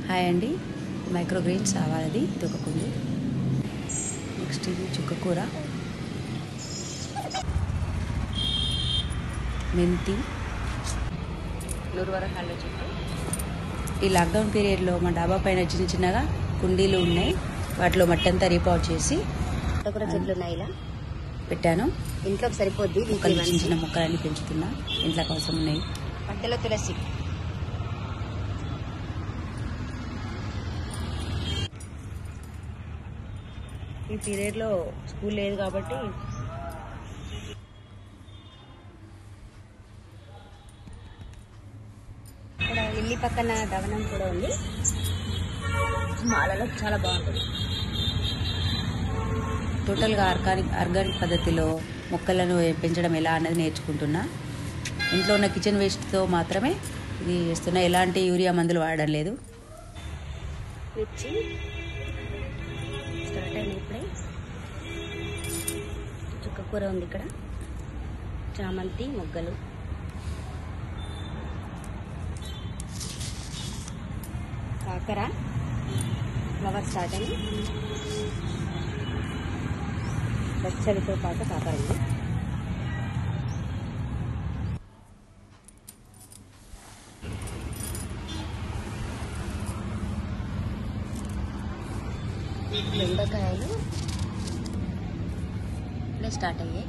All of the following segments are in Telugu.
హాయ్ అండి, మైక్రో గ్రీన్స్ ఆవాలది ఇది ఒక కుంది. నెక్స్ట్ ఇది చుక్కకూర, మెంతి, నూరువరకాళ్ళ చెట్టు. ఈ లాక్డౌన్ పీరియడ్లో మా డాబా పైన చిన్న చిన్నగా కుండీలు ఉన్నాయి, వాటిలో మట్టి అంతా రీపాట్ చేసి కూడా చెట్లు ఉన్నాయి, ఇలా పెట్టాను. ఇంట్లోకి సరిపోద్ది. మొక్కలు చిన్న చిన్న మొక్కలన్నీ పెంచుతున్నా, ఇంట్లోకి అవసరం ఉన్నాయి. మధ్యలో తులసి. ఈ పీరియడ్లో స్కూల్ లేదు కాబట్టి ఇక్కడ ఇల్లి పక్కన దవనం కూడా ఉంది, మాలలో చాలా బాగుంటుంది. టోటల్గా ఆర్గానిక్ పద్ధతిలో మొక్కలను పెంచడం ఎలా అన్నది నేర్చుకుంటున్నా. ఇంట్లో ఉన్న కిచెన్ వేస్ట్తో మాత్రమే ఇది చేస్తున్నా, ఎలాంటి యూరియా మందులు వాడడం లేదు. మిర్చి స్టార్ట్ అయిన ఇప్పుడే. చుక్కకూర ఉంది ఇక్కడ, చామంతి మొగ్గలు, కాకర ఫ్లవర్ స్టార్ట్ అయ్యి పచ్చడితో పాటు కాకర ఉంది. బెండకాయలు ఇప్పుడే స్టార్ట్ అయ్యాయి.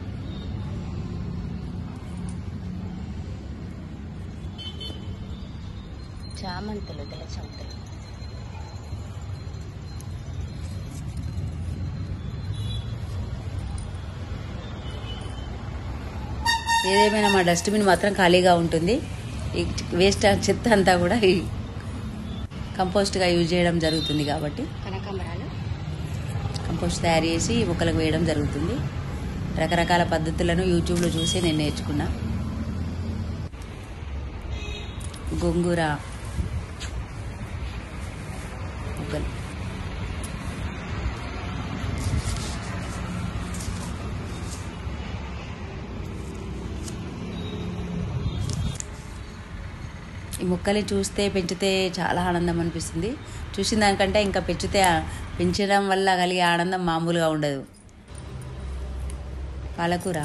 చామంతులు, తెల్ల చామంతులు. ఏదేమైనా మా డస్ట్బిన్ మాత్రం ఖాళీగా ఉంటుంది. ఈ వేస్ట్ చెత్త అంతా కూడా ఈ కంపోస్ట్గా యూజ్ చేయడం జరుగుతుంది కాబట్టి కనకాంబరాలు కంపోస్ట్ తయారు చేసి మొక్కలకు వేయడం జరుగుతుంది. రకరకాల పద్ధతులను యూట్యూబ్లో చూసి నేను నేర్చుకున్నా. గోంగూర మొక్కలు, ఈ మొక్కలు చూస్తే పెంచితే చాలా ఆనందం అనిపిస్తుంది. చూసిన దానికంటే ఇంకా పెంచడం వల్ల కలిగే ఆనందం మామూలుగా ఉండదు. పాలకూర,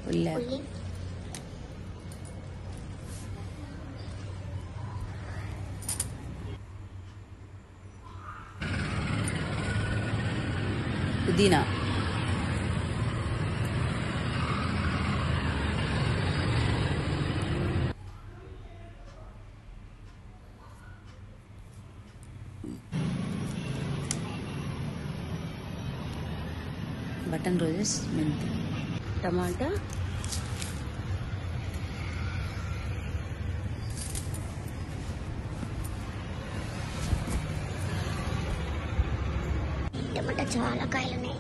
ఉల్లి, పుదీనా, బటన్ రోజెస్, మెంతి, టమాటా, చాలా కాయలు ఉన్నాయి.